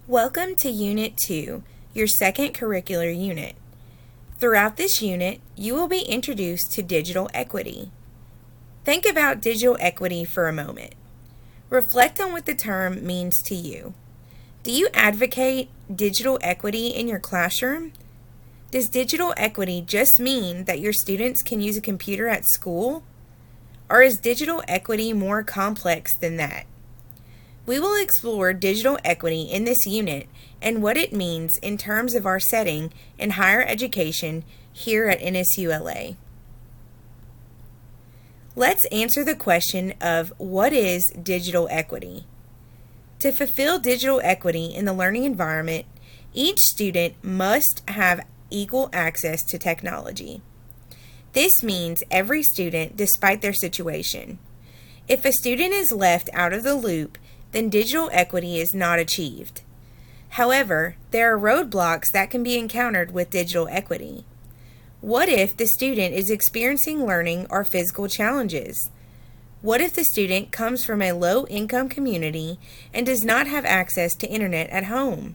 Welcome to Unit 2, your second curricular unit. Throughout this unit, you will be introduced to digital equity. Think about digital equity for a moment. Reflect on what the term means to you. Do you advocate digital equity in your classroom? Does digital equity just mean that your students can use a computer at school? Or is digital equity more complex than that? We will explore digital equity in this unit and what it means in terms of our setting in higher education here at NSULA. Let's answer the question of what is digital equity? To fulfill digital equity in the learning environment, each student must have equal access to technology. This means every student, despite their situation. If a student is left out of the loop, then digital equity is not achieved. However, there are roadblocks that can be encountered with digital equity. What if the student is experiencing learning or physical challenges? What if the student comes from a low-income community and does not have access to internet at home?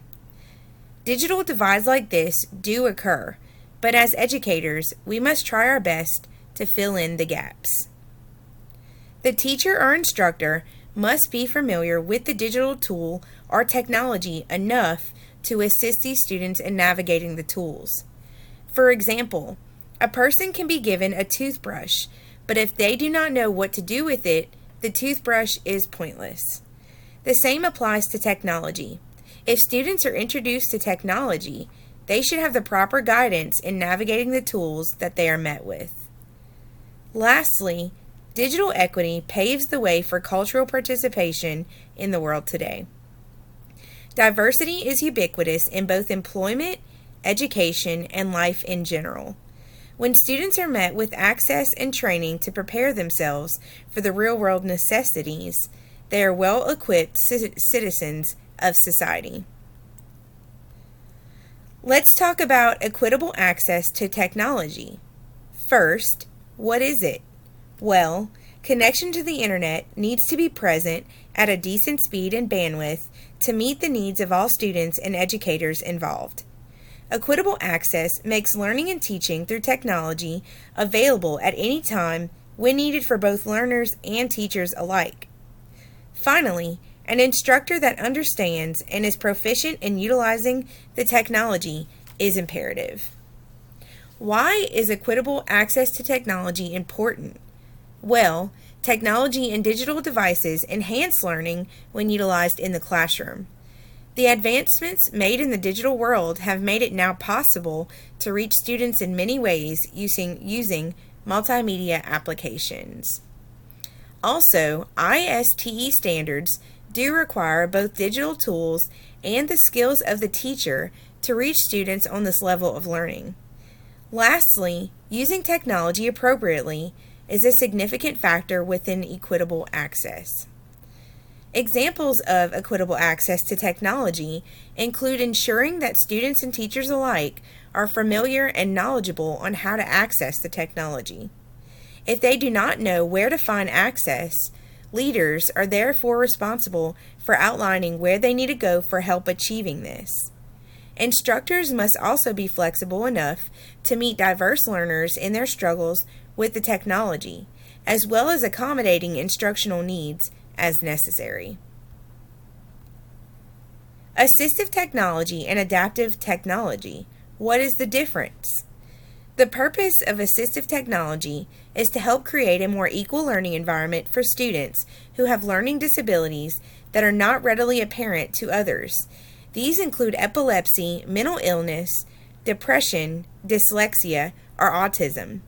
Digital divides like this do occur, but as educators, we must try our best to fill in the gaps. The teacher or instructor must be familiar with the digital tool or technology enough to assist these students in navigating the tools. For example, a person can be given a toothbrush, but if they do not know what to do with it, the toothbrush is pointless. The same applies to technology. If students are introduced to technology, they should have the proper guidance in navigating the tools that they are met with. Lastly, digital equity paves the way for cultural participation in the world today. Diversity is ubiquitous in both employment, education, and life in general. When students are met with access and training to prepare themselves for the real-world necessities, they are well-equipped citizens of society. Let's talk about equitable access to technology. First, what is it? Well, connection to the internet needs to be present at a decent speed and bandwidth to meet the needs of all students and educators involved. Equitable access makes learning and teaching through technology available at any time when needed for both learners and teachers alike. Finally, an instructor that understands and is proficient in utilizing the technology is imperative. Why is equitable access to technology important? Well, technology and digital devices enhance learning when utilized in the classroom. The advancements made in the digital world have made it now possible to reach students in many ways using multimedia applications. Also, ISTE standards do require both digital tools and the skills of the teacher to reach students on this level of learning. Lastly, using technology appropriately is a significant factor within equitable access. Examples of equitable access to technology include ensuring that students and teachers alike are familiar and knowledgeable on how to access the technology. If they do not know where to find access, leaders are therefore responsible for outlining where they need to go for help achieving this. Instructors must also be flexible enough to meet diverse learners in their struggles with the technology, as well as accommodating instructional needs as necessary. Assistive technology and adaptive technology. What is the difference? The purpose of assistive technology is to help create a more equal learning environment for students who have learning disabilities that are not readily apparent to others. These include epilepsy, mental illness, depression, dyslexia, or autism.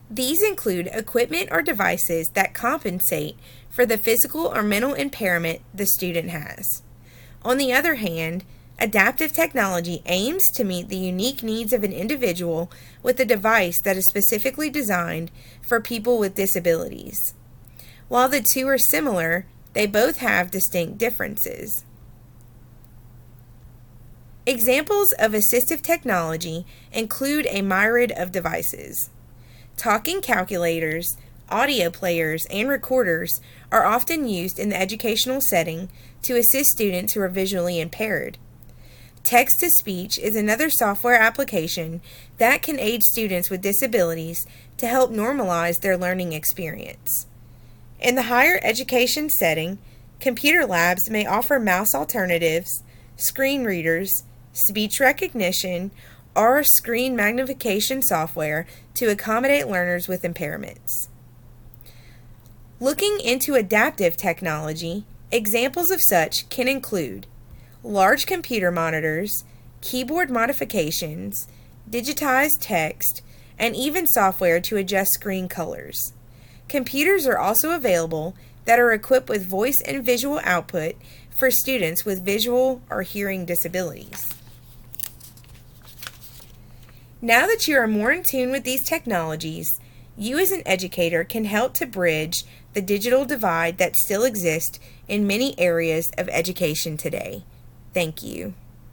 These include equipment or devices that compensate for the physical or mental impairment the student has. On the other hand, adaptive technology aims to meet the unique needs of an individual with a device that is specifically designed for people with disabilities. While the two are similar, they both have distinct differences. Examples of assistive technology include a myriad of devices. Talking calculators, Audio players and recorders are often used in the educational setting to assist students who are visually impaired. Text-to-speech is another software application that can aid students with disabilities to help normalize their learning experience. In the higher education setting, computer labs may offer mouse alternatives, screen readers, speech recognition, or screen magnification software to accommodate learners with impairments. Looking into adaptive technology, examples of such can include large computer monitors, keyboard modifications, digitized text, and even software to adjust screen colors. Computers are also available that are equipped with voice and visual output for students with visual or hearing disabilities. Now that you are more in tune with these technologies, you as an educator can help to bridge the digital divide that still exists in many areas of education today. Thank you.